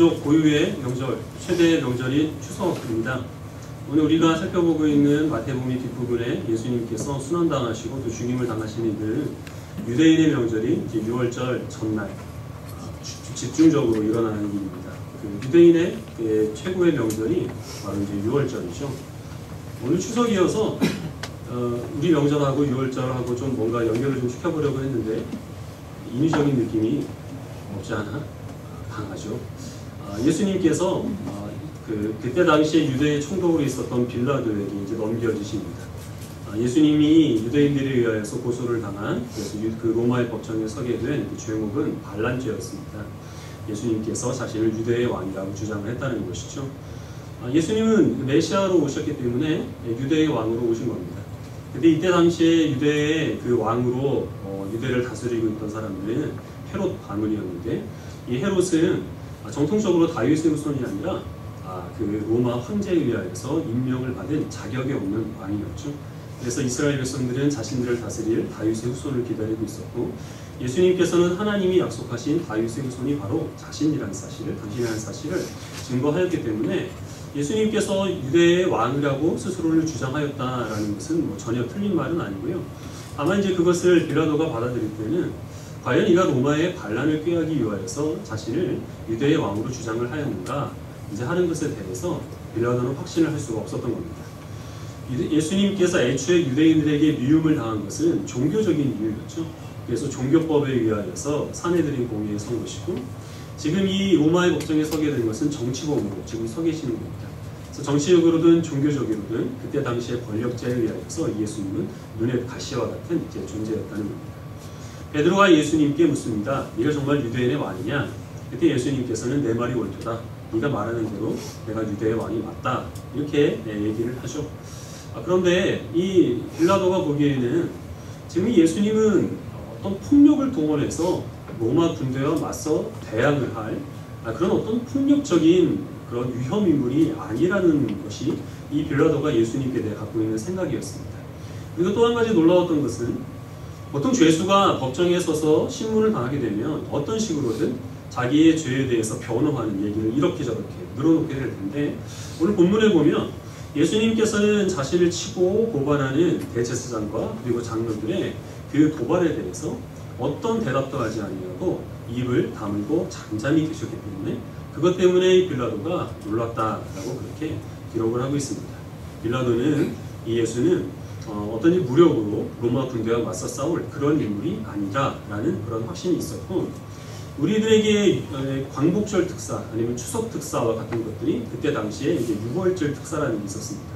민족 고유의 명절, 최대의 명절인 추석입니다. 오늘 우리가 살펴보고 있는 마태복음 뒷부분에 예수님께서 순환당하시고 또 죽임을 당하시는 그 유대인의 명절인 이제 6월절 전날 집중적으로 일어나는 일입니다. 그 유대인의 최고의 명절이 바로 이제 6월절이죠. 오늘 추석이어서 우리 명절하고 6월절하고 좀 뭔가 연결을 좀 시켜보려고 했는데 인위적인 느낌이 없지 않아 강하죠. 예수님께서 그때 당시에 유대의 총독으로 있었던 빌라도에게 이제 넘겨지십니다. 예수님이 유대인들에 의하여서 고소를 당한 그래서 그 로마의 법정에 서게 된 그 죄목은 반란죄였습니다. 예수님께서 자신을 유대의 왕이라고 주장을 했다는 것이죠. 예수님은 메시아로 오셨기 때문에 유대의 왕으로 오신 겁니다. 근데 이때 당시에 유대의 그 왕으로 유대를 다스리고 있던 사람들은 헤롯 가문이었는데 이 헤롯은 정통적으로 다윗의 후손이 아니라 그 로마 황제에 의하여서 임명을 받은 자격이 없는 왕이었죠. 그래서 이스라엘 백성들은 자신들을 다스릴 다윗의 후손을 기다리고 있었고 예수님께서는 하나님이 약속하신 다윗의 후손이 바로 자신이라는 사실을, 당신이라는 사실을 증거하였기 때문에 예수님께서 유대의 왕이라고 스스로를 주장하였다라는 것은 뭐 전혀 틀린 말은 아니고요. 다만 이제 그것을 빌라도가 받아들일 때는 과연 이가 로마의 반란을 꾀하기 위하여서 자신을 유대의 왕으로 주장을 하였는가 이제 하는 것에 대해서 빌라도는 확신을 할 수가 없었던 겁니다. 예수님께서 애초에 유대인들에게 미움을 당한 것은 종교적인 이유였죠. 그래서 종교법에 의하여서 사내들인 공의에 선 것이고 지금 이 로마의 법정에 서게 된 것은 정치범으로 지금 서 계시는 겁니다. 그래서 정치적으로든 종교적으로든 그때 당시의 권력자에 의하여서 예수님은 눈의 가시와 같은 이제 존재였다는 겁니다. 베드로가 예수님께 묻습니다. 네가 정말 유대인의 왕이냐? 그때 예수님께서는 내 말이 옳도다. 네가 말하는 대로 내가 유대의 왕이 맞다. 이렇게 얘기를 하죠. 그런데 이 빌라도가 보기에는 지금 예수님은 어떤 폭력을 동원해서 로마 군대와 맞서 대항을 할 그런 어떤 폭력적인 그런 위험 인물이 아니라는 것이 이 빌라도가 예수님께 대해 갖고 있는 생각이었습니다. 그리고 또 한 가지 놀라웠던 것은 보통 죄수가 법정에 서서 신문을 당하게 되면 어떤 식으로든 자기의 죄에 대해서 변호하는 얘기를 이렇게 저렇게 늘어놓게 될 텐데 오늘 본문에 보면 예수님께서는 자신을 치고 고발하는 대제사장과 그리고 장로들의 그 도발에 대해서 어떤 대답도 하지 아니하고 입을 다물고 잠잠히 계셨기 때문에 그것 때문에 빌라도가 놀랐다라고 그렇게 기록을 하고 있습니다. 빌라도는 이 예수는 어떤 무력으로 로마 군대와 맞서 싸울 그런 인물이 아니다라는 그런 확신이 있었고 우리들에게 광복절 특사 아니면 추석 특사와 같은 것들이 그때 당시에 이제 6월절 특사라는 게 있었습니다.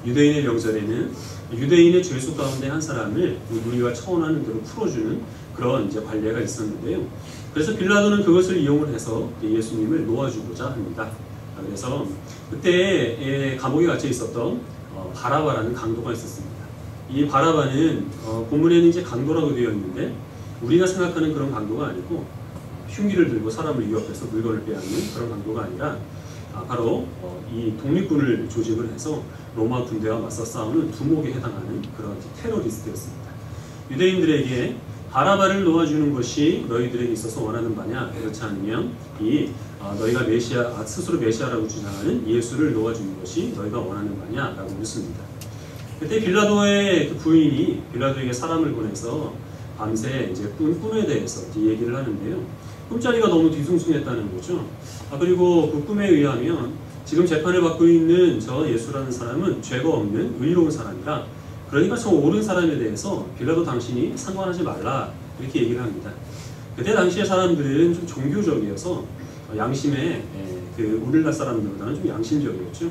유대인의 명절에는 유대인의 죄수 가운데 한 사람을 우리가 처원하는 대로 풀어주는 그런 이제 관례가 있었는데요. 그래서 빌라도는 그것을 이용을 해서 예수님을 놓아주고자 합니다. 그래서 그때 감옥에 갇혀 있었던 바라바라는 강도가 있었습니다. 이 바라바는 본문에는 이제 강도라고 되어 있는데 우리가 생각하는 그런 강도가 아니고 흉기를 들고 사람을 위협해서 물건을 빼앗는 그런 강도가 아니라 바로 이 독립군을 조직을 해서 로마 군대와 맞서 싸우는 두목에 해당하는 그런 테러리스트였습니다. 유대인들에게 바라바를 놓아주는 것이 너희들에게 있어서 원하는 바냐? 그렇지 않으면 너희가 메시아 스스로 메시아라고 주장하는 예수를 놓아주는 것이 너희가 원하는 바냐? 라고 묻습니다. 그때 빌라도의 그 부인이 빌라도에게 사람을 보내서 밤새 이제 꿈에 대해서 얘기를 하는데요. 꿈자리가 너무 뒤숭숭했다는 거죠. 그리고 그 꿈에 의하면 지금 재판을 받고 있는 저 예수라는 사람은 죄가 없는 의로운 사람이라 그러니까 저 옳은 사람에 대해서 빌라도 당신이 상관하지 말라 이렇게 얘기를 합니다. 그때 당시의 사람들은 좀 종교적이어서 양심에 그 오늘날 사람들보다는 좀 양심적이었죠.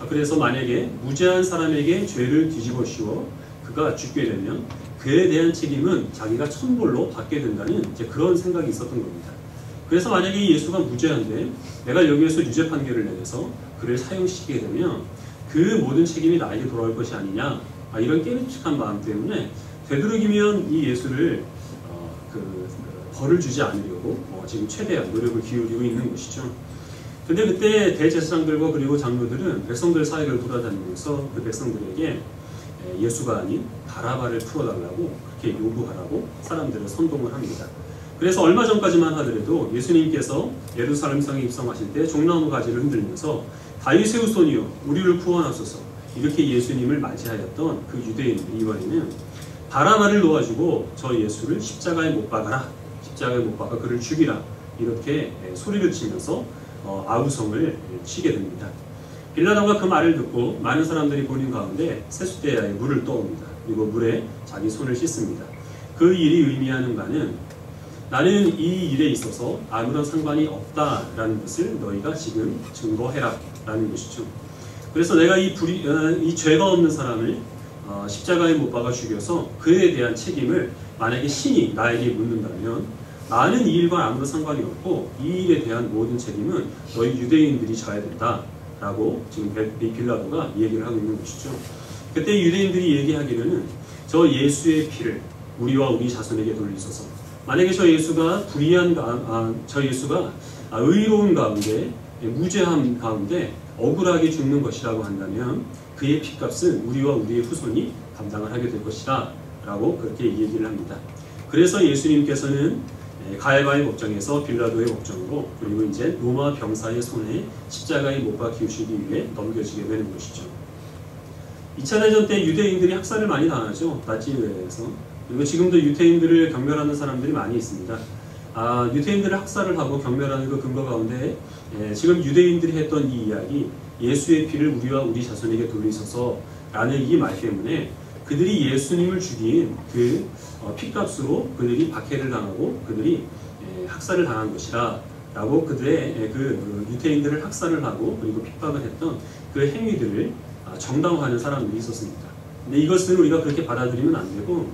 그래서 만약에 무죄한 사람에게 죄를 뒤집어 씌워 그가 죽게 되면 그에 대한 책임은 자기가 천벌로 받게 된다는 이제 그런 생각이 있었던 겁니다. 그래서 만약에 예수가 무죄한데 내가 여기에서 유죄 판결을 내려서 그를 사형시키게 되면 그 모든 책임이 나에게 돌아올 것이 아니냐 이런 깨름칙한 마음 때문에 되도록이면 이 예수를 벌을 주지 않으려고 지금 최대한 노력을 기울이고 있는 것이죠. 근데 그때 대제사장들과 그리고 장로들은 백성들 사이를 돌아다니면서 그 백성들에게 예수가 아닌 바라바를 풀어달라고 그렇게 요구하라고 사람들을 선동을 합니다. 그래서 얼마 전까지만 하더라도 예수님께서 예루살렘 성에 입성하실 때 종나무 가지를 흔들면서 다윗의 후손이여 우리를 구원하소서 이렇게 예수님을 맞이하였던 그 유대인들이 이번에는 바라바를 놓아주고 저 예수를 십자가에 못 박아라, 십자가에 못 박아 그를 죽이라 이렇게 소리를 치면서 아우성을 치게 됩니다. 빌라도가 그 말을 듣고 많은 사람들이 보는 가운데 세숫대야에 물을 떠옵니다. 그리고 물에 자기 손을 씻습니다. 그 일이 의미하는 바는 나는 이 일에 있어서 아무런 상관이 없다라는 것을 너희가 지금 증거해라 라는 것이죠. 그래서 내가 이 죄가 없는 사람을 십자가에 못 박아 죽여서 그에 대한 책임을 만약에 신이 나에게 묻는다면 나는 이 일과 아무런 상관이 없고 이 일에 대한 모든 책임은 너희 유대인들이 져야 된다 라고 지금 빌라도가 얘기를 하고 있는 것이죠. 그때 유대인들이 얘기하기로는 저 예수의 피를 우리와 우리 자손에게 돌리소서. 만약에 저 예수가 의로운 가운데 무죄함 가운데 억울하게 죽는 것이라고 한다면 그의 피값은 우리와 우리의 후손이 감당을 하게 될 것이다 라고 그렇게 얘기를 합니다. 그래서 예수님께서는 가야바의 법정에서 빌라도의 법정으로 그리고 이제 로마 병사의 손에 십자가에 못 박히시기 위해 넘겨지게 되는 것이죠. 2차 대전 때 유대인들이 학살을 많이 당하죠. 나치의회에서. 그리고 지금도 유대인들을 경멸하는 사람들이 많이 있습니다. 유대인들을 학살을 하고 경멸하는 그 근거 가운데 지금 유대인들이 했던 이 이야기 예수의 피를 우리와 우리 자손에게 돌리소서 라는 이 말 때문에 그들이 예수님을 죽인 그 피값으로 그들이 박해를 당하고 그들이 학살을 당한 것이라 라고 그들의 그 유대인들을 학살을 하고 그리고 핍박을 했던 그 행위들을 정당화하는 사람들이 있었습니다. 근데 이것을 우리가 그렇게 받아들이면 안 되고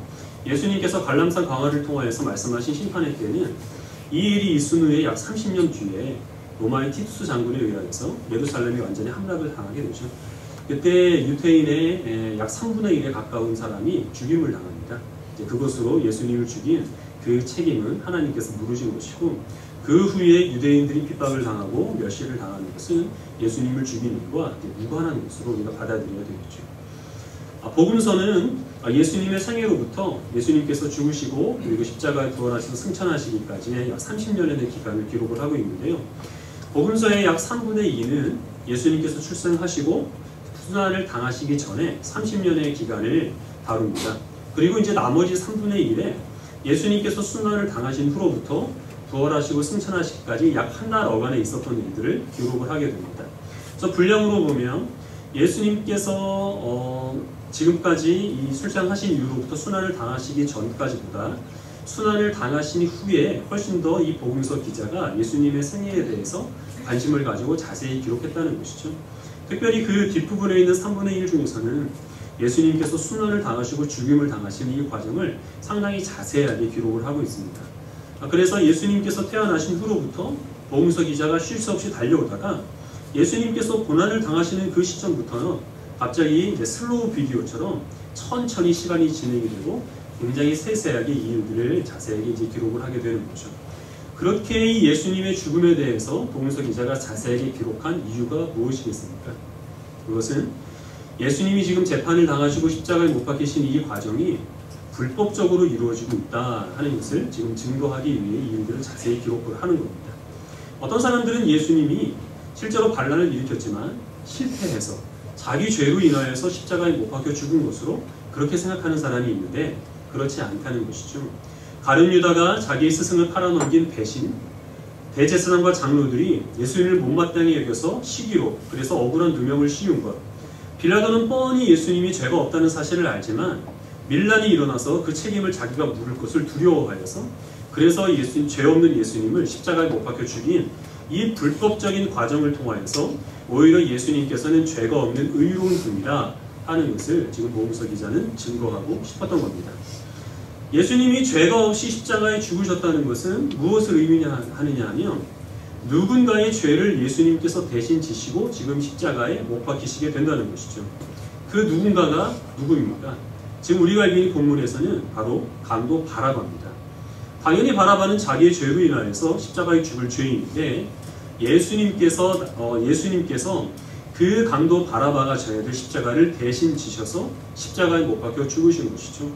예수님께서 갈람산 강화를 통하여서 말씀하신 심판의 때는 이 일이 있은 후에 약 30년 뒤에 로마의 티투스 장군에 의하여서 예루살렘이 완전히 함락을 당하게 되죠. 그때 유대인의 약 3분의 1에 가까운 사람이 죽임을 당합니다. 그것으로 예수님을 죽인 그 책임은 하나님께서 물으신 것이고 그 후에 유대인들이 핍박을 당하고 멸시를 당하는 것은 예수님을 죽인 일과 무관한 것으로 우리가 받아들여야 되겠죠. 복음서는 예수님의 생애로부터 예수님께서 죽으시고 그리고 십자가에 부활하셔서 승천하시기까지의 약 30년의 기간을 기록을 하고 있는데요. 복음서의 약 3분의 2는 예수님께서 출생하시고 순환을 당하시기 전에 30년의 기간을 다룹니다. 그리고 이제 나머지 3분의 1에 예수님께서 순환을 당하신 후로부터 부활하시고 승천하시기까지 약 한 달 어간에 있었던 일들을 기록을 하게 됩니다. 그래서 분량으로 보면 예수님께서 지금까지 이 출생하신 이후로부터 순환을 당하시기 전까지보다 순환을 당하신 후에 훨씬 더 이 복음서 기자가 예수님의 생애에 대해서 관심을 가지고 자세히 기록했다는 것이죠. 특별히 그 뒷부분에 있는 3분의 1 중에서는 예수님께서 순환을 당하시고 죽임을 당하신 이 과정을 상당히 자세하게 기록을 하고 있습니다. 그래서 예수님께서 태어나신 후로부터 복음서 기자가 쉴 새 없이 달려오다가 예수님께서 고난을 당하시는 그 시점부터는 갑자기 이제 슬로우 비디오처럼 천천히 시간이 진행이 되고 굉장히 세세하게 이 일들을 자세하게 이제 기록을 하게 되는 거죠. 그렇게 이 예수님의 죽음에 대해서 복음서 기자가 자세하게 기록한 이유가 무엇이겠습니까? 그것은 예수님이 지금 재판을 당하시고 십자가에 못 박히신 이 과정이 불법적으로 이루어지고 있다 하는 것을 지금 증거하기 위해 이 일들을 자세히 기록을 하는 겁니다. 어떤 사람들은 예수님이 실제로 반란을 일으켰지만 실패해서 자기 죄로 인하여서 십자가에 못 박혀 죽은 것으로 그렇게 생각하는 사람이 있는데 그렇지 않다는 것이죠. 가룟 유다가 자기의 스승을 팔아넘긴 배신, 대제사장과 장로들이 예수님을 못마땅히 여겨서 시기로 그래서 억울한 누명을 씌운 것, 빌라도는 뻔히 예수님이 죄가 없다는 사실을 알지만 밀란이 일어나서 그 책임을 자기가 물을 것을 두려워하여서 그래서 죄 없는 예수님을 십자가에 못 박혀 죽인 이 불법적인 과정을 통하여서 오히려 예수님께서는 죄가 없는 의로운 분이라 하는 것을 지금 복음서 기자는 증거하고 싶었던 겁니다. 예수님이 죄가 없이 십자가에 죽으셨다는 것은 무엇을 의미하느냐 하면 누군가의 죄를 예수님께서 대신 지시고 지금 십자가에 못 박히시게 된다는 것이죠. 그 누군가가 누구입니까? 지금 우리가 읽은 본문에서는 바로 강도 바라바입니다. 당연히 바라바는 자기의 죄로 인하여서 십자가에 죽을 죄인인데 예수님께서 그 강도 바라바가 져야 될 십자가를 대신 지셔서 십자가에 못 박혀 죽으신 것이죠.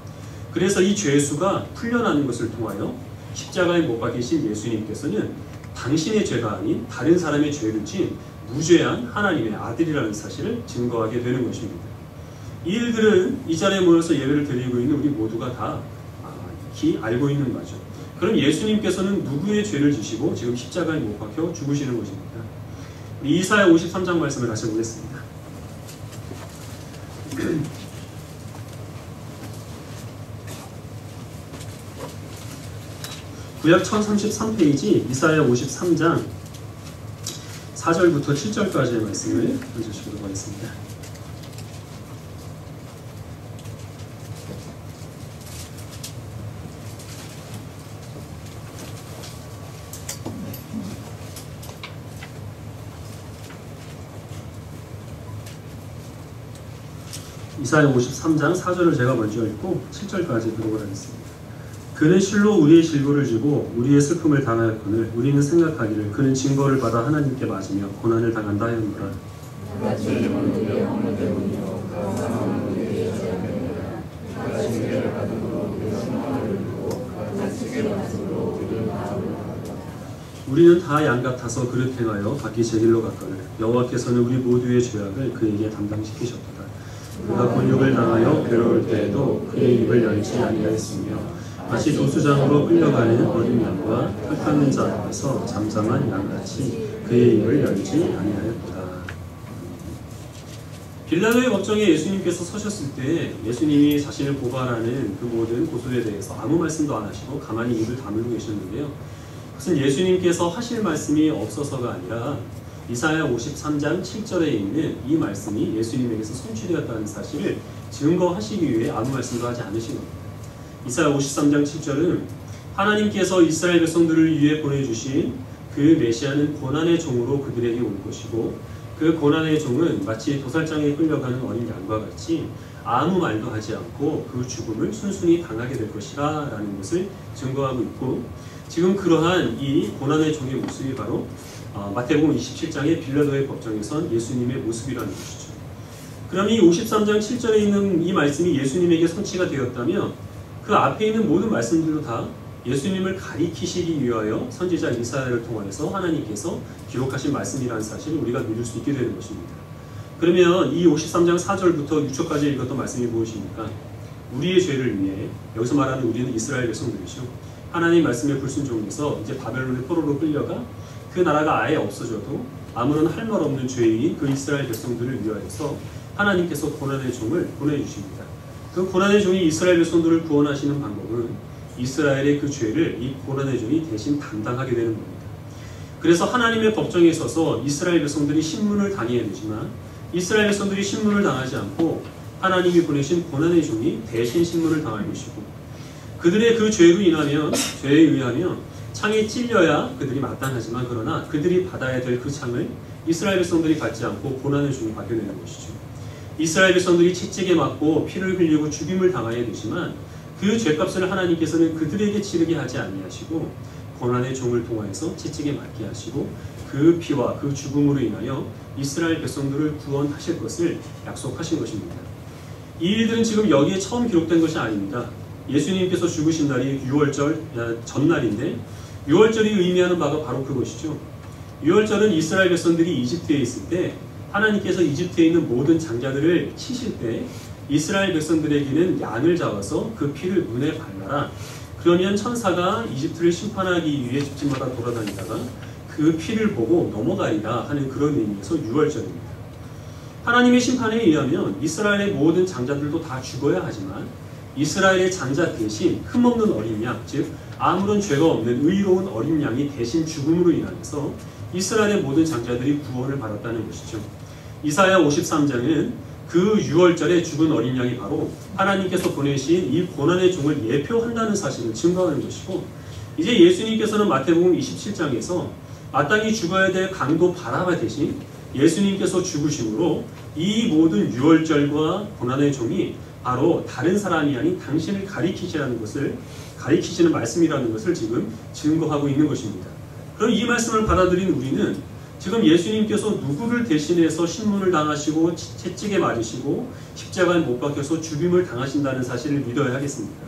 그래서 이 죄수가 풀려나는 것을 통하여 십자가에 못 박히신 예수님께서는 당신의 죄가 아닌 다른 사람의 죄를 진 무죄한 하나님의 아들이라는 사실을 증거하게 되는 것입니다. 이 일들은 이 자리에 모여서 예배를 드리고 있는 우리 모두가 다 익히 알고 있는 바죠. 그럼 예수님께서는 누구의 죄를 지시고 지금 십자가에 못 박혀 죽으시는 것입니다. 우리 이사야 53장 말씀을 다시 보겠습니다. 구약 1033페이지 이사야 53장 4절부터 7절까지의 말씀을 읽어주시도록 하겠습니다. 이사야 53장 4절을 제가 먼저 읽고 7절까지 기록을 하겠습니다. 그는 실로 우리의 질고를 지고 우리의 슬픔을 당하였거늘 우리는 생각하기를 그는 징벌을 받아 하나님께 맞으며 고난을 당한다 하였노라. 우리는 다 양 같아서 그릇 행하여 각기 제 길로 갔거늘 여호와께서는 우리 모두의 죄악을 그에게 담당시키셨도다. 그가 곤욕을 당하여 괴로울 때에도 그의 입을 열지 아니하였으며 다시 도수장으로 끌려가는 어린 양과 털 깎는 자 앞에서 잠잠한 양같이 그의 입을 열지 아니하였도다. 빌라도의 법정에 예수님께서 서셨을 때 예수님이 자신을 고발하는 그 모든 고소에 대해서 아무 말씀도 안 하시고 가만히 입을 다물고 계셨는데요. 그것은 예수님께서 하실 말씀이 없어서가 아니라 이사야 53장 7절에 있는 이 말씀이 예수님에게서 성취되었다는 사실을 증거하시기 위해 아무 말씀도 하지 않으신 겁니다. 이사야 53장 7절은 하나님께서 이스라엘 백성들을 위해 보내주신 그 메시아는 고난의 종으로 그들에게 올 것이고 그 고난의 종은 마치 도살장에 끌려가는 어린 양과 같이 아무 말도 하지 않고 그 죽음을 순순히 당하게 될 것이라 라는 것을 증거하고 있고, 지금 그러한 이 고난의 종의 모습이 바로 마태복음 27장의 빌라도의 법정에선 예수님의 모습이라는 것이죠. 그럼 이 53장 7절에 있는 이 말씀이 예수님에게 성취가 되었다면 그 앞에 있는 모든 말씀들도 다 예수님을 가리키시기 위하여 선지자 이사야를 통해서 하나님께서 기록하신 말씀이라는 사실을 우리가 믿을 수 있게 되는 것입니다. 그러면 이 53장 4절부터 6절까지 읽었던 말씀이 무엇입니까? 우리의 죄를 위해, 여기서 말하는 우리는 이스라엘 백성들이죠. 하나님 말씀에 불순종해서 이제 바벨론의 포로로 끌려가 그 나라가 아예 없어져도 아무런 할 말 없는 죄인 그 이스라엘 백성들을 위하여서 하나님께서 고난의 종을 보내주십니다. 그 고난의 종이 이스라엘 백성들을 구원하시는 방법은 이스라엘의 그 죄를 이 고난의 종이 대신 담당하게 되는 겁니다. 그래서 하나님의 법정에 서서 이스라엘 백성들이 신문을 당해야 되지만 이스라엘 백성들이 신문을 당하지 않고 하나님이 보내신 고난의 종이 대신 신문을 당할 것이고, 그들의 그 죄에 의하면 창에 찔려야 그들이 마땅하지만 그러나 그들이 받아야 될 그 창을 이스라엘 백성들이 받지 않고 고난의 종이 받게 되는 것이죠. 이스라엘 백성들이 채찍에 맞고 피를 흘리고 죽임을 당해야 되지만 그 죄값을 하나님께서는 그들에게 치르게 하지 아니하시고 고난의 종을 통하여서 채찍에 맞게 하시고 그 피와 그 죽음으로 인하여 이스라엘 백성들을 구원하실 것을 약속하신 것입니다. 이 일들은 지금 여기에 처음 기록된 것이 아닙니다. 예수님께서 죽으신 날이 6월절 전날인데 6월절이 의미하는 바가 바로 그것이죠. 6월절은 이스라엘 백성들이 이집트에 있을 때 하나님께서 이집트에 있는 모든 장자들을 치실 때 이스라엘 백성들에게는 양을 잡아서 그 피를 문에 발라라. 그러면 천사가 이집트를 심판하기 위해 집집마다 돌아다니다가 그 피를 보고 넘어가리라 하는 그런 의미에서 6월절입니다. 하나님의 심판에 의하면 이스라엘의 모든 장자들도 다 죽어야 하지만 이스라엘의 장자 대신 흠없는 어린 양, 즉 아무런 죄가 없는 의로운 어린 양이 대신 죽음으로 인하여서 이스라엘의 모든 장자들이 구원을 받았다는 것이죠. 이사야 53장은 그 6월절에 죽은 어린 양이 바로 하나님께서 보내신 이 고난의 종을 예표한다는 사실을 증거하는 것이고, 이제 예수님께서는 마태복음 27장에서 마땅히 죽어야 될 강도 바라바 대신 예수님께서 죽으심으로 이 모든 6월절과 고난의 종이 바로 다른 사람이 아닌 당신을 가리키시는 말씀이라는 것을 지금 증거하고 있는 것입니다. 그럼 이 말씀을 받아들인 우리는 지금 예수님께서 누구를 대신해서 신문을 당하시고 채찍에 맞으시고 십자가에 못 박혀서 죽임을 당하신다는 사실을 믿어야 하겠습니까?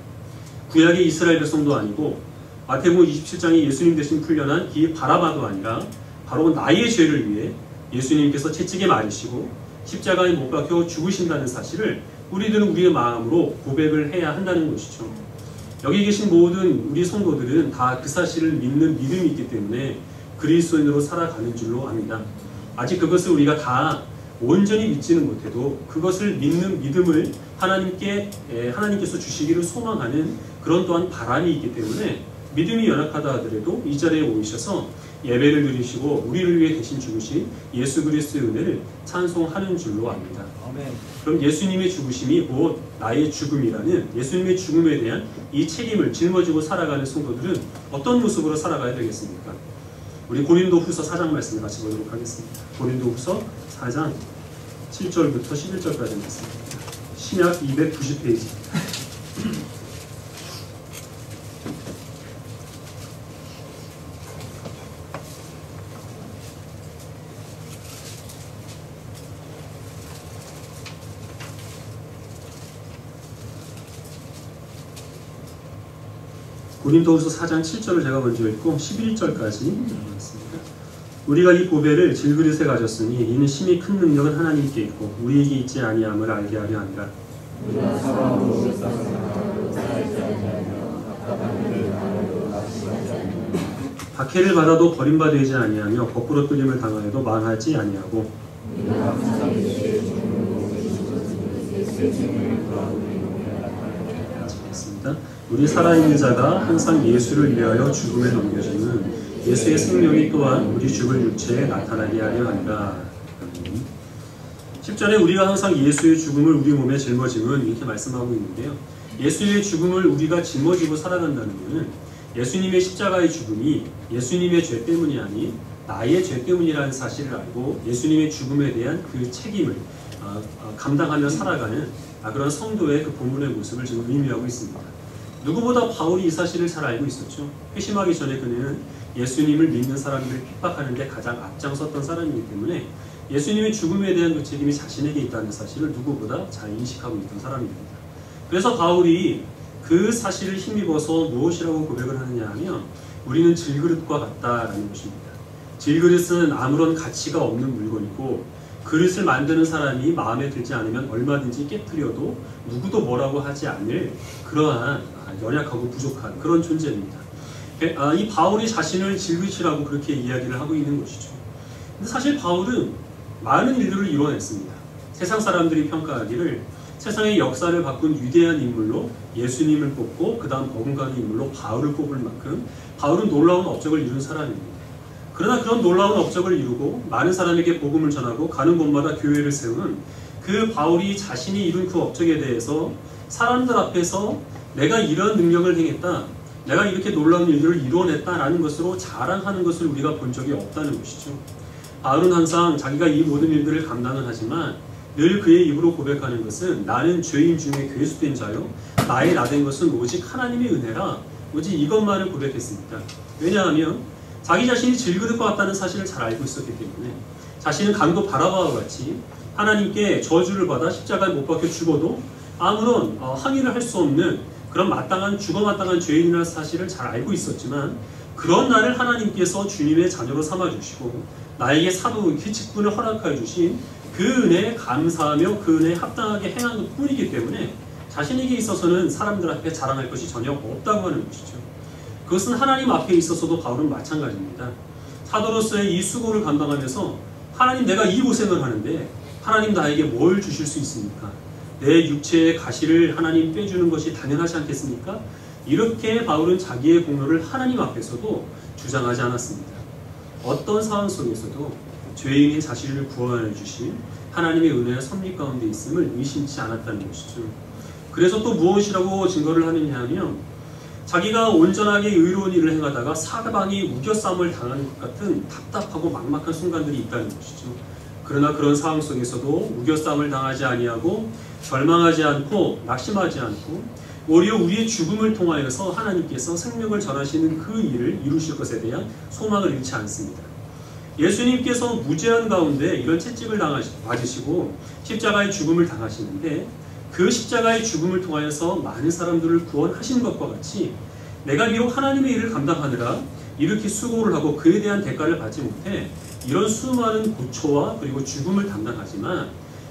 구약의 이스라엘 백성도 아니고 마태복음 27장에 예수님 대신 풀려난 이 바라바도 아니라 바로 나의 죄를 위해 예수님께서 채찍에 맞으시고 십자가에 못 박혀 죽으신다는 사실을 우리들은 우리의 마음으로 고백을 해야 한다는 것이죠. 여기 계신 모든 우리 성도들은 다 그 사실을 믿는 믿음이 있기 때문에 그리스도인으로 살아가는 줄로 압니다. 아직 그것을 우리가 다 온전히 믿지는 못해도 그것을 믿는 믿음을 하나님께서 주시기를 소망하는 그런 또한 바람이 있기 때문에 믿음이 연약하다 하더라도 이 자리에 오셔서 예배를 드리시고 우리를 위해 대신 죽으신 예수 그리스도의 은혜를 찬송하는 줄로 압니다. 아멘. 그럼 예수님의 죽으심이 곧 나의 죽음이라는 예수님의 죽음에 대한 이 책임을 짊어지고 살아가는 성도들은 어떤 모습으로 살아가야 되겠습니까? 우리 고린도후서 4장 말씀을 같이 보도록 하겠습니다. 고린도후서 4장 7절부터 11절까지 말씀입니다. 신약 290페이지. 고린도후서 4장 7절을 제가 먼저 읽고 11절까지 읽겠습니다. 우리가 이 보배를 질그릇에 가졌으니 이는 심히 큰 능력은 하나님께 있고 우리에게 있지 아니함을 알게 하려 함이라. 박해를 받아도 버림받지 아니하며 거꾸로 끌림을 당하여도 망하지 아니하고 우리 살아있는 자가 항상 예수를 위하여 죽음에 넘겨지는 예수의 생명이 또한 우리 죽을 육체에 나타나게 하려 한다. 10절에 우리가 항상 예수의 죽음을 우리 몸에 짊어짐은 이렇게 말씀하고 있는데요. 예수의 죽음을 우리가 짊어지고 살아간다는 것은 예수님의 십자가의 죽음이 예수님의 죄 때문이 아닌 나의 죄 때문이라는 사실을 알고 예수님의 죽음에 대한 그 책임을 감당하며 살아가는 그런 성도의 그 본문의 모습을 지금 의미하고 있습니다. 누구보다 바울이 이 사실을 잘 알고 있었죠. 회심하기 전에 그는 예수님을 믿는 사람들을 핍박하는 데 가장 앞장섰던 사람이기 때문에 예수님의 죽음에 대한 그 책임이 자신에게 있다는 사실을 누구보다 잘 인식하고 있던 사람입니다. 그래서 바울이 그 사실을 힘입어서 무엇이라고 고백을 하느냐 하면 우리는 질그릇과 같다라는 것입니다. 질그릇은 아무런 가치가 없는 물건이고 그릇을 만드는 사람이 마음에 들지 않으면 얼마든지 깨트려도 누구도 뭐라고 하지 않을 그러한 연약하고 부족한 그런 존재입니다. 이 바울이 자신을 질그릇이라고 그렇게 이야기를 하고 있는 것이죠. 근데 사실 바울은 많은 일들을 이뤄냈습니다. 세상 사람들이 평가하기를 세상의 역사를 바꾼 위대한 인물로 예수님을 뽑고 그 다음 버금가는 인물로 바울을 뽑을 만큼 바울은 놀라운 업적을 이룬 사람입니다. 그러나 그런 놀라운 업적을 이루고 많은 사람에게 복음을 전하고 가는 곳마다 교회를 세운 그 바울이 자신이 이룬 그 업적에 대해서 사람들 앞에서 내가 이런 능력을 행했다, 내가 이렇게 놀라운 일들을 이루어냈다라는 것으로 자랑하는 것을 우리가 본 적이 없다는 것이죠. 바울은 항상 자기가 이 모든 일들을 감당을 하지만 늘 그의 입으로 고백하는 것은 나는 죄인 중에 괴수된 자요 나의 나된 것은 오직 하나님의 은혜라, 오직 이것만을 고백했습니다. 왜냐하면 자기 자신이 질그릇과 같다는 사실을 잘 알고 있었기 때문에 자신은 강도 바라바와 같이 하나님께 저주를 받아 십자가에 못 박혀 죽어도 아무런 항의를 할 수 없는 그런 죽어 마땅한 죄인이라는 사실을 잘 알고 있었지만 그런 나를 하나님께서 주님의 자녀로 삼아주시고 나에게 사도 직분을 허락하여 주신 그 은혜에 감사하며 그 은혜에 합당하게 행한 것 뿐이기 때문에 자신에게 있어서는 사람들 앞에 자랑할 것이 전혀 없다고 하는 것이죠. 그것은 하나님 앞에 있어서도 바울은 마찬가지입니다. 사도로서의 이 수고를 감당하면서 하나님 내가 이 고생을 하는데 하나님 나에게 뭘 주실 수 있습니까? 내 육체의 가시를 하나님 빼주는 것이 당연하지 않겠습니까? 이렇게 바울은 자기의 공로를 하나님 앞에서도 주장하지 않았습니다. 어떤 상황 속에서도 죄인인 자신을 구원해 주신 하나님의 은혜와 섭리 가운데 있음을 의심치 않았다는 것이죠. 그래서 또 무엇이라고 증거를 하느냐 하면 자기가 온전하게 의로운 일을 행하다가 사방이 우겨싸움을 당하는 것 같은 답답하고 막막한 순간들이 있다는 것이죠. 그러나 그런 상황 속에서도 우겨싸움을 당하지 아니하고 절망하지 않고 낙심하지 않고 오히려 우리의 죽음을 통하여서 하나님께서 생명을 전하시는 그 일을 이루실 것에 대한 소망을 잃지 않습니다. 예수님께서 무죄한 가운데 이런 채찍을 맞으시고 십자가의 죽음을 당하시는데 그 십자가의 죽음을 통하여서 많은 사람들을 구원하신 것과 같이 내가 비록 하나님의 일을 감당하느라 이렇게 수고를 하고 그에 대한 대가를 받지 못해 이런 수많은 고초와 그리고 죽음을 담당하지만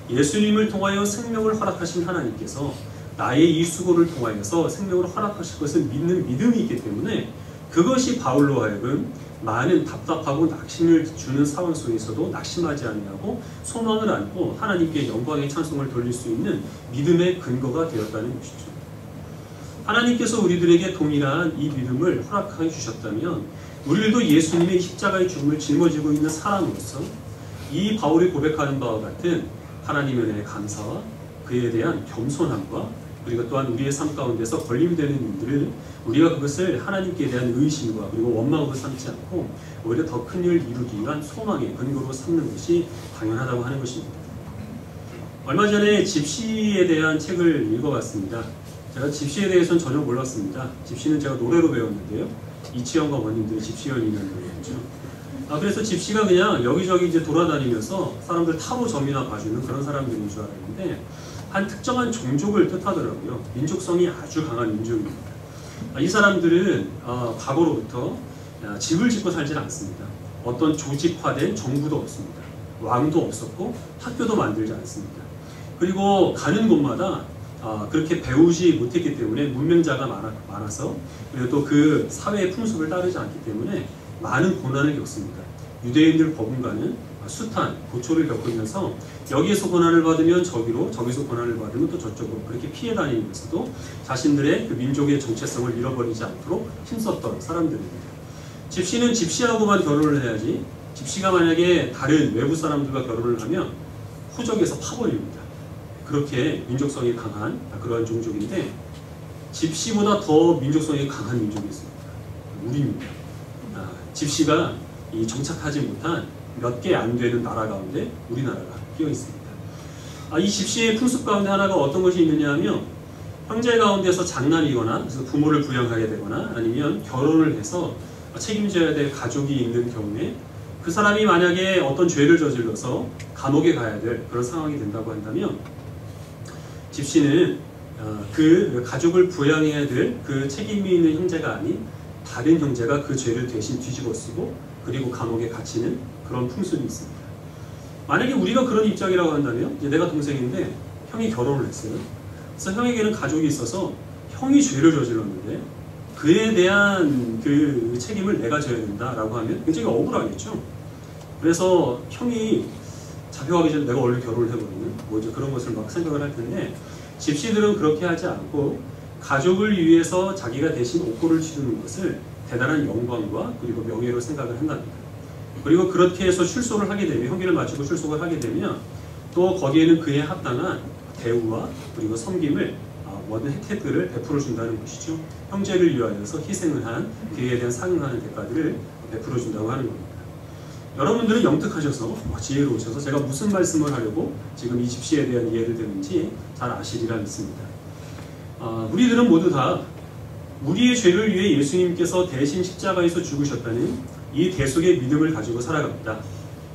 예수님을 통하여 생명을 허락하신 하나님께서 나의 이 수고를 통하여서 생명을 허락하실 것을 믿는 믿음이 있기 때문에 그것이 바울로 하여금 많은 답답하고 낙심을 주는 상황 속에서도 낙심하지 아니하고 소망을 안고 하나님께 영광의 찬송을 돌릴 수 있는 믿음의 근거가 되었다는 것이죠. 하나님께서 우리들에게 동일한 이 믿음을 허락하여 주셨다면 우리들도 예수님의 십자가의 죽음을 짊어지고 있는 사람으로서 이 바울이 고백하는 바와 같은 하나님의 은혜에 감사와 그에 대한 겸손함과 그리고 또한 우리의 삶 가운데서 걸림이 되는 일들을 우리가 그것을 하나님께 대한 의심과 그리고 원망으로 삼지 않고 오히려 더 큰 일을 이루기 위한 소망의 근거로 삼는 것이 당연하다고 하는 것입니다. 얼마 전에 집시에 대한 책을 읽어봤습니다. 제가 집시에 대해서는 전혀 몰랐습니다. 집시는 제가 노래로 배웠는데요. 이치영과 원님들의 집시연이라는 노래였죠. 그래서 집시가 그냥 여기저기 이제 돌아다니면서 사람들 타로 점이나 봐주는 그런 사람들인 줄 알았는데 한 특정한 종족을 뜻하더라고요. 민족성이 아주 강한 민족입니다. 이 사람들은 과거로부터 집을 짓고 살지 않습니다. 어떤 조직화된 정부도 없습니다. 왕도 없었고 학교도 만들지 않습니다. 그리고 가는 곳마다 그렇게 배우지 못했기 때문에 문맹자가 많아서 그리고 또 그 사회의 풍습을 따르지 않기 때문에 많은 고난을 겪습니다. 유대인들 버금가는 숱한 고초를 겪으면서 여기에서 고난을 받으면 저기로, 저기서 고난을 받으면 또 저쪽으로 그렇게 피해 다니면서도 자신들의 그 민족의 정체성을 잃어버리지 않도록 힘썼던 사람들입니다. 집시는 집시하고만 결혼을 해야지 집시가 만약에 다른 외부 사람들과 결혼을 하면 호적에서 파버립니다. 그렇게 민족성이 강한 그러한 종족인데 집시보다 더 민족성이 강한 민족이 있습니다. 우리입니다. 집시가 이 정착하지 못한 몇 개 안 되는 나라 가운데 우리나라가 끼어 있습니다. 이 집시의 풍습 가운데 하나가 어떤 것이 있느냐 하면 형제 가운데서 장남이거나 그래서 부모를 부양하게 되거나 아니면 결혼을 해서 책임져야 될 가족이 있는 경우에 그 사람이 만약에 어떤 죄를 저질러서 감옥에 가야 될 그런 상황이 된다고 한다면 집시는 그 가족을 부양해야 될 그 책임이 있는 형제가 아닌 다른 형제가 그 죄를 대신 뒤집어 쓰고 그리고 감옥에 갇히는 그런 풍습이 있습니다. 만약에 우리가 그런 입장이라고 한다면 이제 내가 동생인데 형이 결혼을 했어요. 그래서 형에게는 가족이 있어서 형이 죄를 저질렀는데 그에 대한 그 책임을 내가 져야 된다라고 하면 굉장히 억울하겠죠. 그래서 형이 잡혀가기 전에 내가 얼른 결혼을 해버리는 뭐 이제 그런 것을 막 생각을 할 텐데 집시들은 그렇게 하지 않고 가족을 위해서 자기가 대신 옥고를 치르는 것을 대단한 영광과 그리고 명예로 생각을 한답니다. 그리고 그렇게 해서 출소를 하게 되면 형기를 마치고 출소를 하게 되면 또 거기에는 그에 합당한 대우와 그리고 섬김을 모든 혜택들을 베풀어 준다는 것이죠. 형제를 위하여서 희생을 한 그에 대한 상응하는 대가들을 베풀어 준다고 하는 겁니다. 여러분들은 영특하셔서 지혜로우셔서 제가 무슨 말씀을 하려고 지금 이 집시에 대한 이해를 드는지 잘 아시리라 믿습니다. 우리들은 모두 다 우리의 죄를 위해 예수님께서 대신 십자가에서 죽으셨다는 이 대속의 믿음을 가지고 살아갑니다.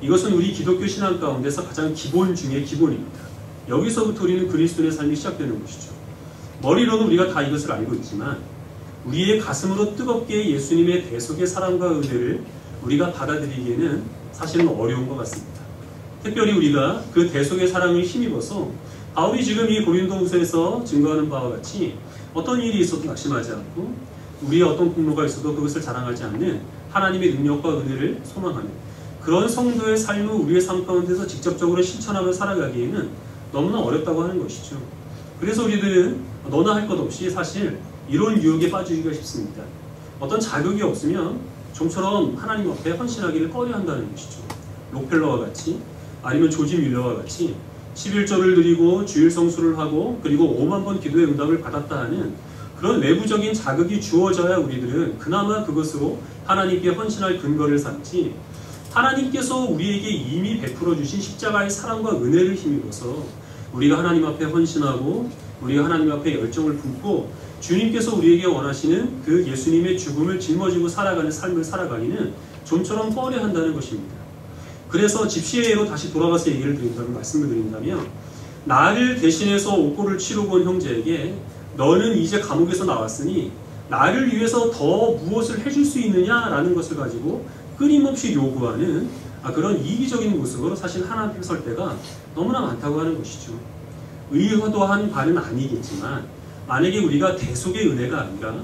이것은 우리 기독교 신앙 가운데서 가장 기본 중의 기본입니다. 여기서부터 우리는 그리스도인의 삶이 시작되는 것이죠. 머리로는 우리가 다 이것을 알고 있지만 우리의 가슴으로 뜨겁게 예수님의 대속의 사랑과 은혜를 우리가 받아들이기에는 사실은 어려운 것 같습니다. 특별히 우리가 그 대속의 사랑을 힘입어서 바울이 지금 이 고린도후서에서 증거하는 바와 같이 어떤 일이 있어도 낙심하지 않고 우리의 어떤 공로가 있어도 그것을 자랑하지 않는 하나님의 능력과 은혜를 소망하는 그런 성도의 삶을 우리의 삶 가운데서 직접적으로 실천하며 살아가기에는 너무나 어렵다고 하는 것이죠. 그래서 우리들은 너나 할 것 없이 사실 이런 유혹에 빠지기가 쉽습니다. 어떤 자격이 없으면 좀처럼 하나님 앞에 헌신하기를 꺼려한다는 것이죠. 록펠러와 같이 아니면 조지 밀러와 같이 11절을 드리고 주일 성수를 하고 그리고 5만 번 기도의 응답을 받았다 하는 그런 외부적인 자극이 주어져야 우리들은 그나마 그것으로 하나님께 헌신할 근거를 삼지 하나님께서 우리에게 이미 베풀어 주신 십자가의 사랑과 은혜를 힘입어서 우리가 하나님 앞에 헌신하고 우리가 하나님 앞에 열정을 붓고 주님께서 우리에게 원하시는 그 예수님의 죽음을 짊어지고 살아가는 삶을 살아가기는 좀처럼 꺼려한다는 것입니다. 그래서 집시의 예로 다시 돌아가서 얘기를 드린다면 말씀을 드린다면 나를 대신해서 옥고를 치르고 온 형제에게 너는 이제 감옥에서 나왔으니 나를 위해서 더 무엇을 해줄 수 있느냐라는 것을 가지고 끊임없이 요구하는 그런 이기적인 모습으로 사실 하나님 앞에 설 때가 너무나 많다고 하는 것이죠. 의도한 바는 아니겠지만 만약에 우리가 대속의 은혜가 아니라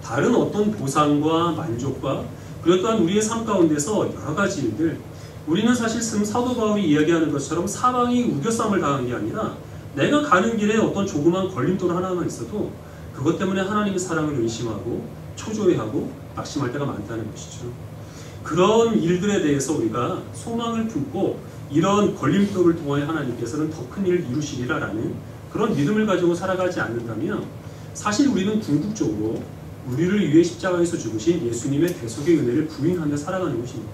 다른 어떤 보상과 만족과 그리고 또한 우리의 삶 가운데서 여러 가지 일들, 우리는 사실 사도 바울이 이야기하는 것처럼 사방이 우겨쌈을 당한 게 아니라 내가 가는 길에 어떤 조그만 걸림돌 하나만 있어도 그것 때문에 하나님의 사랑을 의심하고 초조해하고 낙심할 때가 많다는 것이죠. 그런 일들에 대해서 우리가 소망을 품고 이런 걸림돌을 통하여 하나님께서는 더 큰 일을 이루시리라라는 그런 믿음을 가지고 살아가지 않는다면 사실 우리는 궁극적으로 우리를 위해 십자가에서 죽으신 예수님의 대속의 은혜를 부인하며 살아가는 것입니다.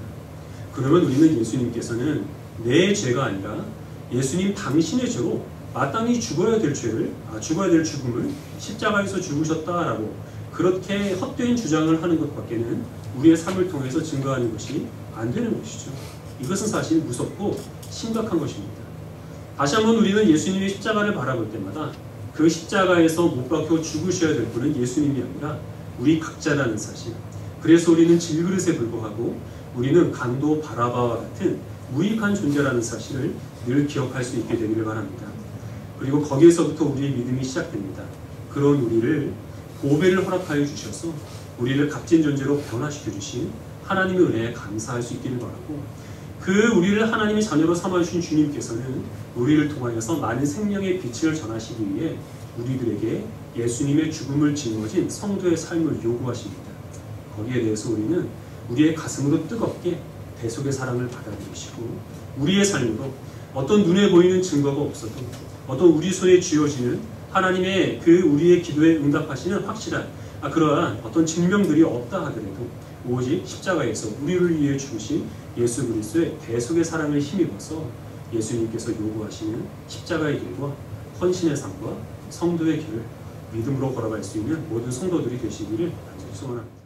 그러면 우리는 예수님께서는 내 죄가 아니라 예수님 당신의 죄로 마땅히 죽어야 될 죄를, 죽어야 될 죽음을 십자가에서 죽으셨다라고 그렇게 헛된 주장을 하는 것밖에는 우리의 삶을 통해서 증거하는 것이 안 되는 것이죠. 이것은 사실 무섭고 심각한 것입니다. 다시 한번 우리는 예수님의 십자가를 바라볼 때마다 그 십자가에서 못 박혀 죽으셔야 될 분은 예수님이 아니라 우리 각자라는 사실. 그래서 우리는 질그릇에 불과하고 우리는 강도 바라바와 같은 무익한 존재라는 사실을 늘 기억할 수 있게 되기를 바랍니다. 그리고 거기에서부터 우리의 믿음이 시작됩니다. 그런 우리를 보배를 허락하여 주셔서 우리를 값진 존재로 변화시켜 주신 하나님의 은혜에 감사할 수 있기를 바라고, 그 우리를 하나님의 자녀로 삼아주신 주님께서는 우리를 통하여서 많은 생명의 빛을 전하시기 위해 우리들에게 예수님의 죽음을 짊어진 성도의 삶을 요구하십니다. 거기에 대해서 우리는 우리의 가슴으로 뜨겁게 대속의 사랑을 받아들이시고 우리의 삶으로 어떤 눈에 보이는 증거가 없어도 어떤 우리 손에 쥐어지는 하나님의 그 우리의 기도에 응답하시는 확실한 그러한 어떤 증명들이 없다 하더라도 오직 십자가에서 우리를 위해 죽으신 예수 그리스도의 대속의 사랑을 힘입어서 예수님께서 요구하시는 십자가의 길과 헌신의 삶과 성도의 길을 믿음으로 걸어갈 수 있는 모든 성도들이 되시기를 간절히 소원합니다.